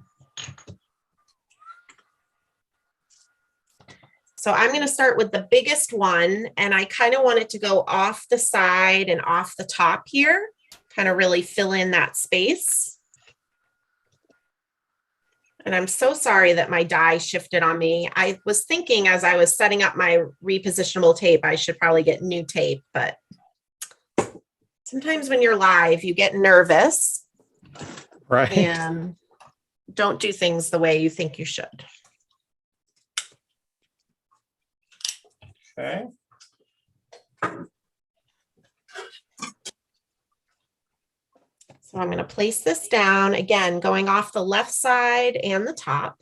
So I'm going to start with the biggest one, and I kind of want it to go off the side and off the top here, kind of really fill in that space. And I'm so sorry that my die shifted on me. I was thinking as I was setting up my repositionable tape, I should probably get new tape, but sometimes when you're live, you get nervous. Right. And don't do things the way you think you should. Okay. So I'm going to place this down, again, going off the left side and the top.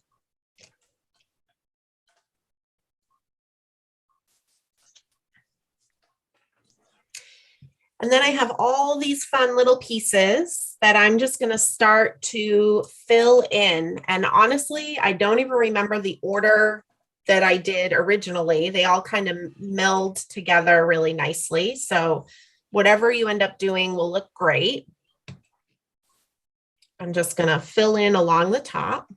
And then I have all these fun little pieces that I'm just going to start to fill in. And honestly, I don't even remember the order that I did originally. They all kind of meld together really nicely. So whatever you end up doing will look great. I'm just going to fill in along the top.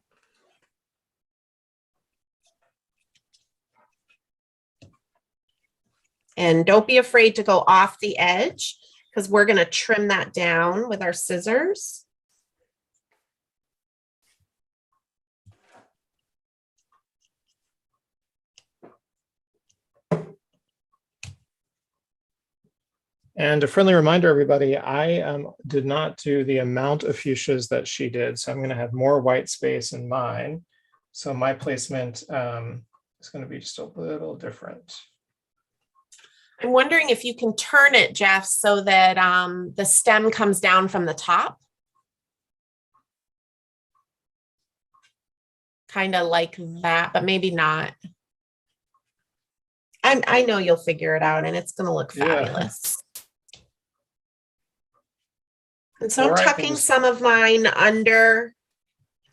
And don't be afraid to go off the edge because we're going to trim that down with our scissors. And a friendly reminder, everybody, I did not do the amount of fuchsias that she did. So I'm going to have more white space in mine. So my placement is going to be just a little different. I'm wondering if you can turn it, Jeff, so that the stem comes down from the top. Kind of like that, but maybe not. I know you'll figure it out and it's going to look fabulous. Yeah. And so I'm tucking some of mine under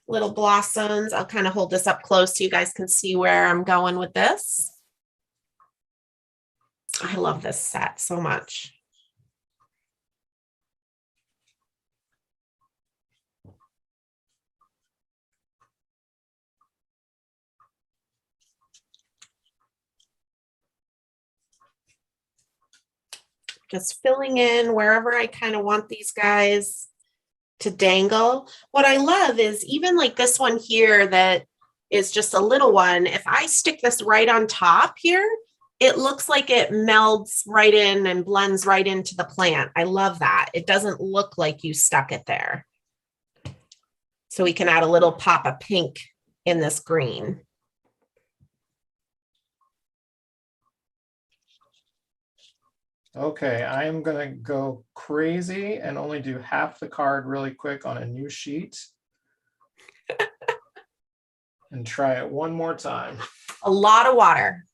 little blossoms. I'll kind of hold this up close so you guys can see where I'm going with this. I love this set so much. just filling in wherever I kind of want these guys to dangle. What I love is even like this one here that is just a little one. If I stick this right on top here, it looks like it melds right in and blends right into the plant. I love that. It doesn't look like you stuck it there. So we can add a little pop of pink in this green. Okay, I'm gonna go crazy and only do half the card really quick on a new sheet. And try it one more time. A lot of water.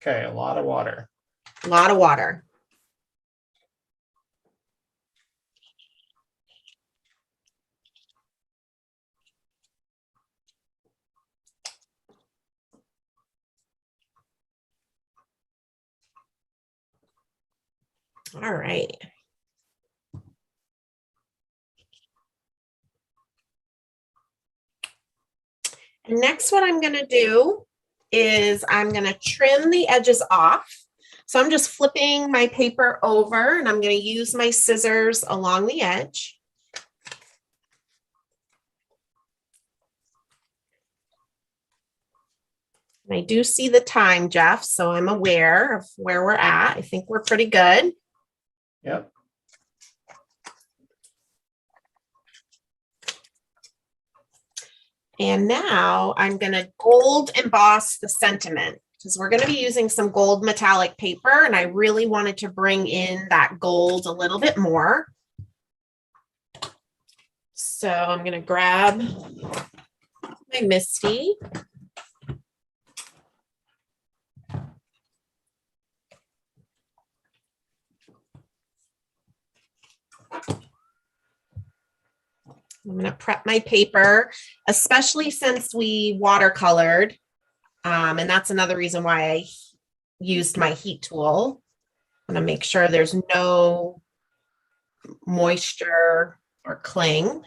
Okay, a lot of water. A lot of water. All right. And next, what I'm going to do is I'm going to trim the edges off. So I'm just flipping my paper over and I'm going to use my scissors along the edge. And I do see the time, Jeff, so I'm aware of where we're at. I think we're pretty good. Yep. And now I'm going to gold emboss the sentiment because we're going to be using some gold metallic paper, and I really wanted to bring in that gold a little bit more. So I'm going to grab my Misty. I'm going to prep my paper, especially since we watercolored. And that's another reason why I used my heat tool. I'm going to make sure there's no moisture or cling.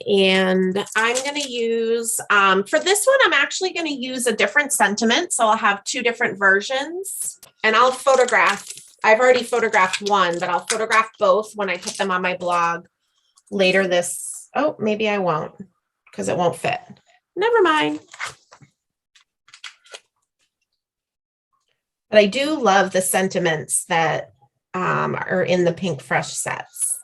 And I'm going to use, for this one, I'm actually going to use a different sentiment. So I'll have two different versions and I'll photograph. I've already photographed one, but I'll photograph both when I put them on my blog later this. Oh, maybe I won't because it won't fit. Never mind. But I do love the sentiments that are in the Pinkfresh sets.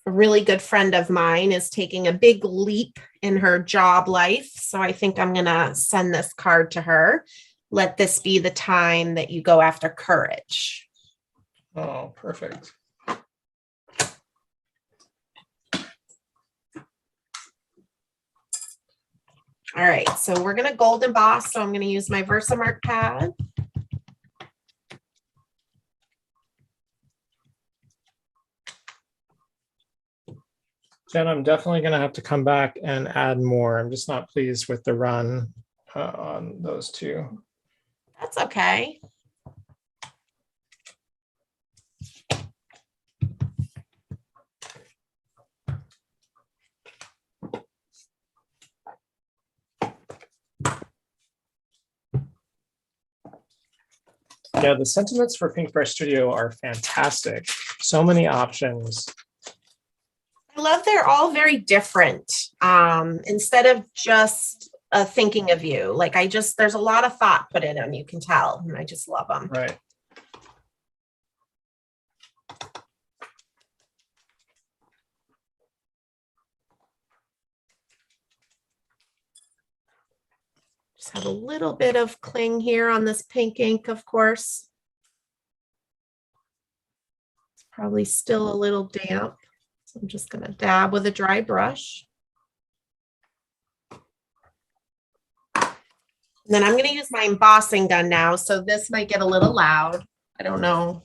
A really good friend of mine is taking a big leap in her job life. So I think I'm going to send this card to her. Let this be the time that you go after courage. Oh, perfect. All right, so we're going to gold emboss. So I'm going to use my Versamark pad. Jen, I'm definitely going to have to come back and add more. I'm just not pleased with the run on those two. That's okay. Yeah, the sentiments for Pinkfresh Studio are fantastic. So many options. I love they're all very different. Instead of just thinking of you, like there's a lot of thought put in them, you can tell, and I just love them. Right. Just have a little bit of cling here on this pink ink, of course. It's probably still a little damp. So I'm just going to dab with a dry brush. And then I'm going to use my embossing gun now. So this might get a little loud. I don't know.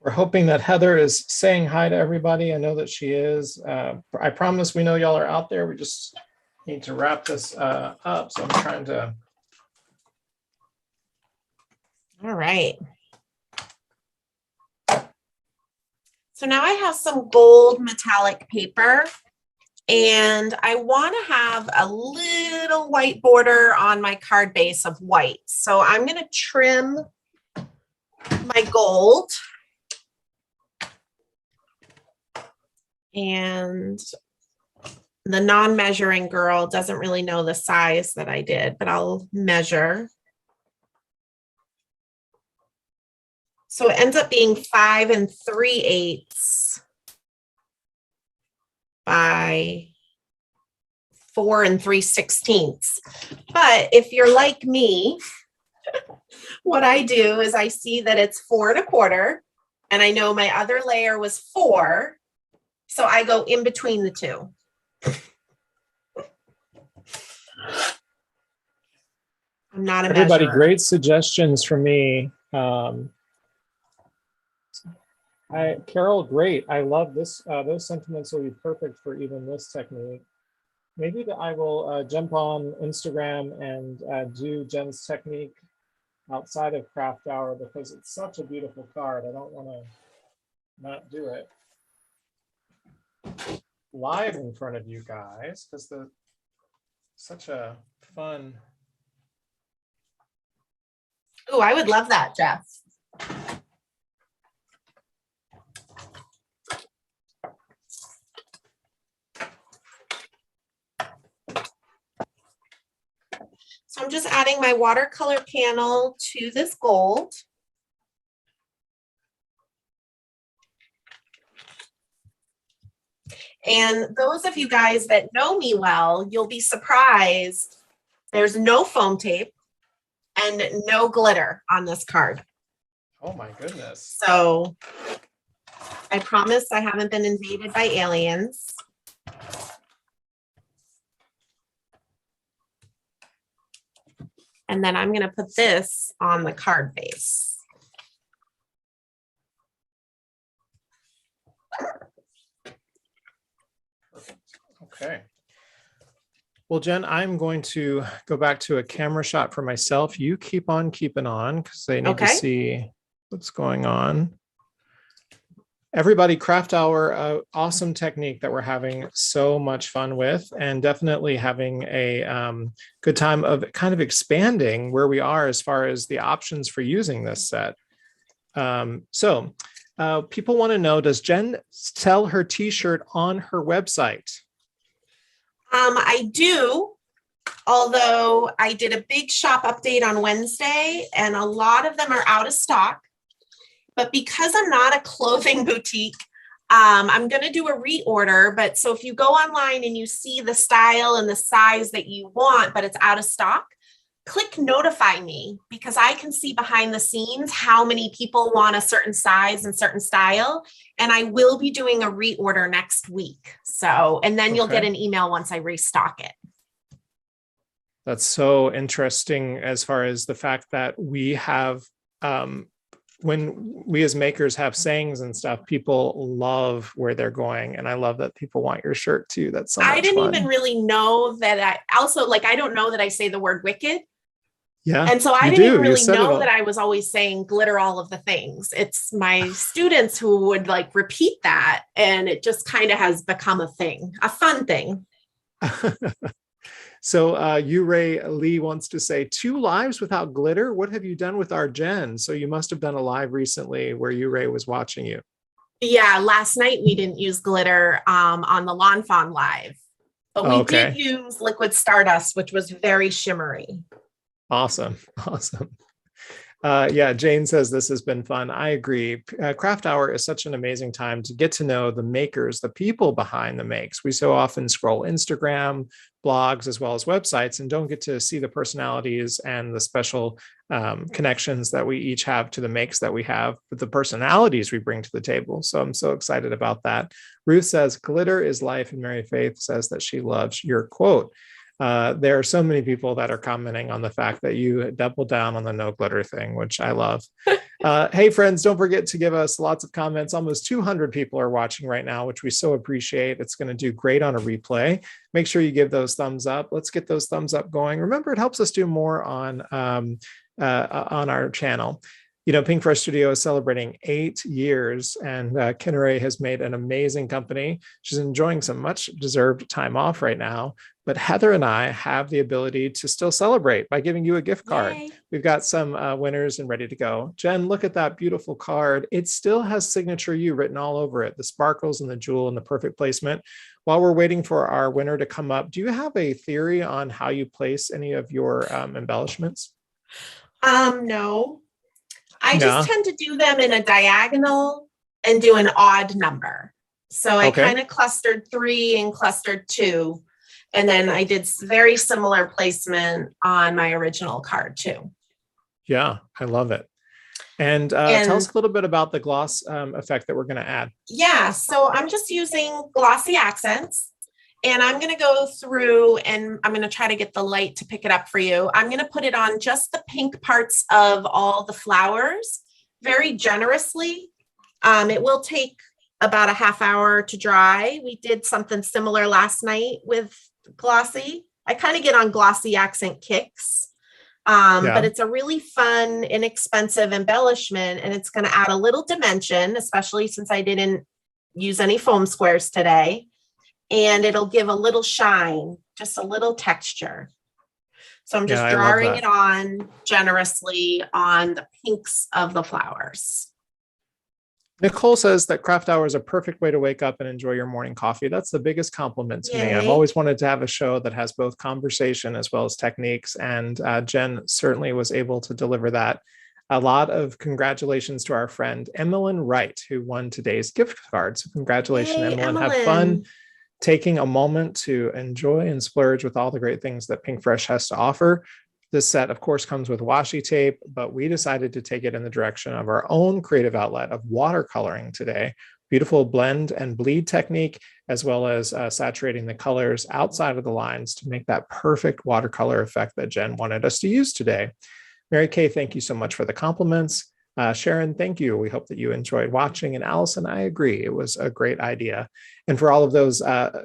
We're hoping that Heather is saying hi to everybody. I know that she is. I promise we know y'all are out there. We just need to wrap this up. So I'm trying to. All right. So now I have some gold metallic paper, and I want to have a little white border on my card base of white. So I'm going to trim my gold. And the non-measuring girl doesn't really know the size that I did, but I'll measure. So it ends up being 5 3/8 by 4 3/16. But if you're like me, what I do is I see that it's 4 1/4, and I know my other layer was 4. So I go in between the two. I'm not a Everybody, measurer. great suggestions from me. Carol, great. I love this. Those sentiments will be perfect for even this technique. Maybe I will jump on Instagram and do Jenn's technique outside of craft hour, because it's such a beautiful card. I don't want to not do it live in front of you guys, because such a fun. Oh, I would love that, Jeff. So I'm just adding my watercolor panel to this gold. And those of you guys that know me well, you'll be surprised. There's no foam tape and no glitter on this card. Oh my goodness. So I promise I haven't been invaded by aliens. And then I'm going to put this on the card base. Okay. Well, Jenn, I'm going to go back to a camera shot for myself. You keep on keeping on, because they need to see what's going on. Everybody, craft hour, awesome technique that we're having so much fun with, and definitely having a good time of kind of expanding where we are as far as the options for using this set. So people want to know, does Jenn sell her t-shirt on her website? I do, although I did a big shop update on Wednesday and a lot of them are out of stock. But because I'm not a clothing boutique, I'm going to do a reorder. But so if you go online and you see the style and the size that you want, but it's out of stock, click notify me, because I can see behind the scenes how many people want a certain size and certain style. And I will be doing a reorder next week. So, and then you'll get an email once I restock it. That's so interesting, as far as the fact that we have, when we as makers have sayings and stuff, people love where they're going. And I love that people want your shirt too. That's so much fun. I didn't even really know that. I also, like, I don't know that I say the word wicked. Yeah. And so I didn't even really know that I was always saying glitter all of the things. It's my students who would like repeat that. And it just kind of has become a thing, a fun thing. So Ray Lee wants to say, 2 lives without glitter. What have you done with our Jenn? So you must have done a live recently where Ray was watching you. Yeah. Last night we didn't use glitter on the Lawn Fawn live, but we did use liquid stardust, which was very shimmery. Awesome. Yeah, Jane says this has been fun. I agree. Craft Hour is such an amazing time to get to know the makers, the people behind the makes. We so often scroll Instagram, blogs, as well as websites, and don't get to see the personalities and the special connections that we each have to the makes that we have, with the personalities we bring to the table. So I'm so excited about that. Ruth says, glitter is life, and Mary Faith says that she loves your quote. There are so many people that are commenting on the fact that you double down on the no glitter thing, which I love. Hey, friends, don't forget to give us lots of comments. Almost 200 people are watching right now, which we so appreciate. It's going to do great on a replay. Make sure you give those thumbs up. Let's get those thumbs up going. Remember, it helps us do more on our channel. You know, Pinkfresh Studio is celebrating 8 years, and Kinneret has made an amazing company. She's enjoying some much deserved time off right now, but Heather and I have the ability to still celebrate by giving you a gift card. Yay. We've got some winners and ready to go. Jen, look at that beautiful card. It still has Signature You written all over it, the sparkles and the jewel and the perfect placement. While we're waiting for our winner to come up, do you have a theory on how you place any of your embellishments? No. I just tend to do them in a diagonal and do an odd number. So I kind of clustered 3 and clustered 2. And then I did very similar placement on my original card too. Yeah, I love it. And tell us a little bit about the gloss effect that we're going to add. Yeah, so I'm just using glossy accents. And I'm going to go through and I'm going to try to get the light to pick it up for you. I'm going to put it on just the pink parts of all the flowers very generously. It will take about a half hour to dry. We did something similar last night with glossy. I kind of get on glossy accent kicks, but it's a really fun, inexpensive embellishment, and it's going to add a little dimension, especially since I didn't use any foam squares today. And it'll give a little shine, just a little texture. So I'm just drawing it on generously on the pinks of the flowers. Nicole says that craft hour is a perfect way to wake up and enjoy your morning coffee. That's the biggest compliment to me. I've always wanted to have a show that has both conversation as well as techniques. And Jen certainly was able to deliver that. A lot of congratulations to our friend, Emmeline Wright, who won today's gift card. So congratulations, Emmeline. Have fun taking a moment to enjoy and splurge with all the great things that Pinkfresh has to offer. This set, of course, comes with washi tape, but we decided to take it in the direction of our own creative outlet of watercoloring today. Beautiful blend and bleed technique, as well as saturating the colors outside of the lines to make that perfect watercolor effect that Jen wanted us to use today. Mary Kay, thank you so much for the compliments. Sharon, thank you. We hope that you enjoyed watching. And Allison, I agree. It was a great idea. And for all of those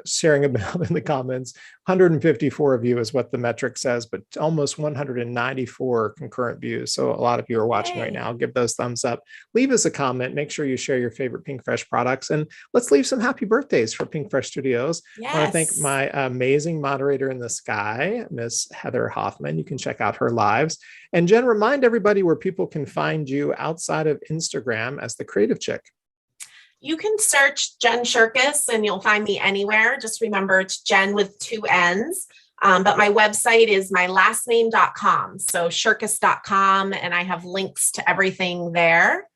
sharing about in the comments, 154 of you is what the metric says, but almost 194 concurrent views. So a lot of you are watching right now. Give those thumbs up. Leave us a comment. Make sure you share your favorite Pinkfresh products. And let's leave some happy birthdays for Pinkfresh Studios. I want to thank my amazing moderator in the sky, Miss Heather Hoffman. You can check out her lives. And Jen, remind everybody where people can find you outside of Instagram as the Creative Chick. You can search Jenn Shurkus and you'll find me anywhere. Just remember it's Jen with 2 N's. But my website is mylastname.com. So shurkus.com, and I have links to everything there.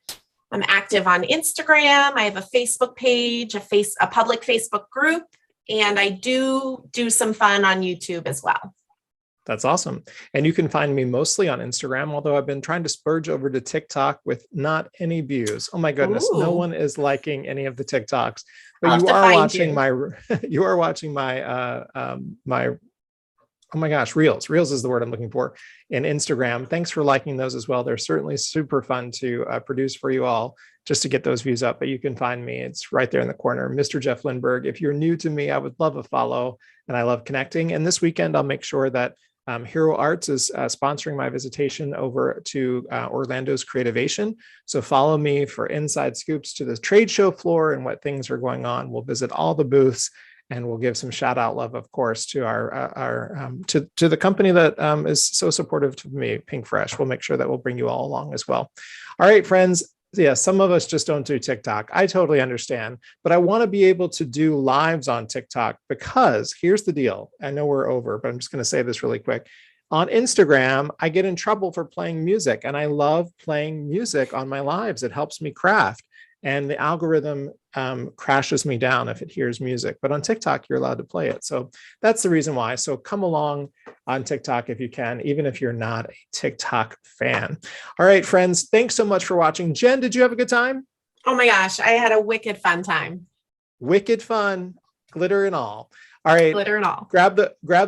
I'm active on Instagram. I have a Facebook page, a public Facebook group, and I do some fun on YouTube as well. That's awesome. And you can find me mostly on Instagram, although I've been trying to splurge over to TikTok with not any views. Oh my goodness. No one is liking any of the TikToks, but you are watching my, you are watching my, oh my gosh, Reels. Reels is the word I'm looking for in Instagram. Thanks for liking those as well. They're certainly super fun to produce for you all just to get those views up, but you can find me. It's right there in the corner, Mr. Jeff Lindberg. If you're new to me, I would love a follow, and I love connecting. And this weekend, I'll make sure that Hero Arts is sponsoring my visitation over to Orlando's Creativation. So follow me for inside scoops to the trade show floor and what things are going on. We'll visit all the booths, and we'll give some shout out love, of course, to to the company that is so supportive to me, Pinkfresh. We'll make sure that we'll bring you all along as well. All right, friends. Yeah, some of us just don't do TikTok. I totally understand, but I want to be able to do lives on TikTok because here's the deal. I know we're over, but I'm just going to say this really quick. On Instagram, I get in trouble for playing music, and I love playing music on my lives. It helps me craft, and the algorithm crashes me down if it hears music. But on TikTok, you're allowed to play it. So that's the reason why. So come along on TikTok if you can, even if you're not a TikTok fan. All right, friends, thanks so much for watching. Jen, did you have a good time? Oh my gosh, I had a wicked fun time. Wicked fun, glitter and all. All right. Glitter and all. Grab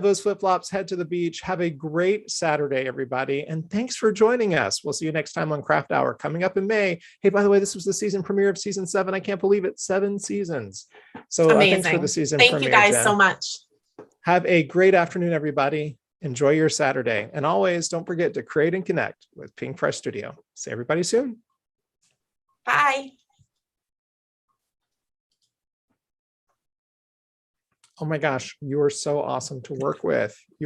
those flip-flops, head to the beach. Have a great Saturday, everybody. And thanks for joining us. We'll see you next time on Craft Hour coming up in May. Hey, by the way, this was the season premiere of season 7. I can't believe it. 7 seasons. So thanks for the season premiere. Thank you guys Jen. so much. Have a great afternoon, everybody. Enjoy your Saturday. And always don't forget to create and connect with Pinkfresh Studio. See everybody soon. Bye. Oh my gosh, you are so awesome to work with. You are